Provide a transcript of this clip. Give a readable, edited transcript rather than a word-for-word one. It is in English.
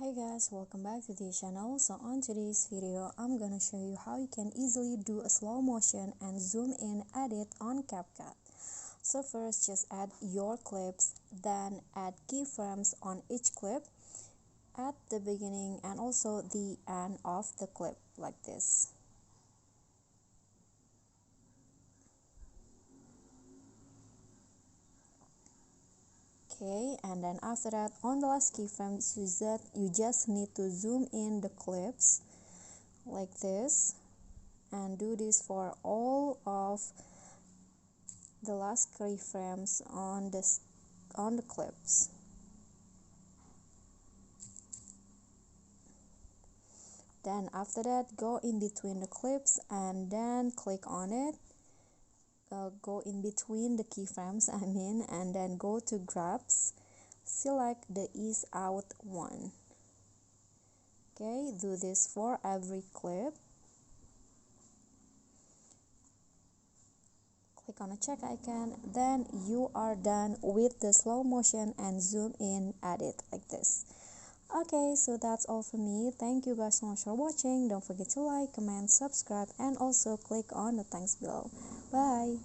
Hi guys, welcome back to the channel. So on today's video I'm gonna show you how you can easily do a slow motion and zoom in edit on CapCut. So first just add your clips, then add keyframes on each clip at the beginning and also the end of the clip like this. Okay, and then after that on the last keyframe you just need to zoom in the clips like this, and do this for all of the last keyframes on the clips. Then after that go in between the clips and then click on it, go in between the keyframes and then go to grabs, select the ease out one. Okay, do this for every clip. Click on the check icon, then you are done with the slow motion and zoom in edit like this. Okay, so that's all for me. Thank you guys so much for watching. Don't forget to like, comment, subscribe, and also click on the thanks below. Bye.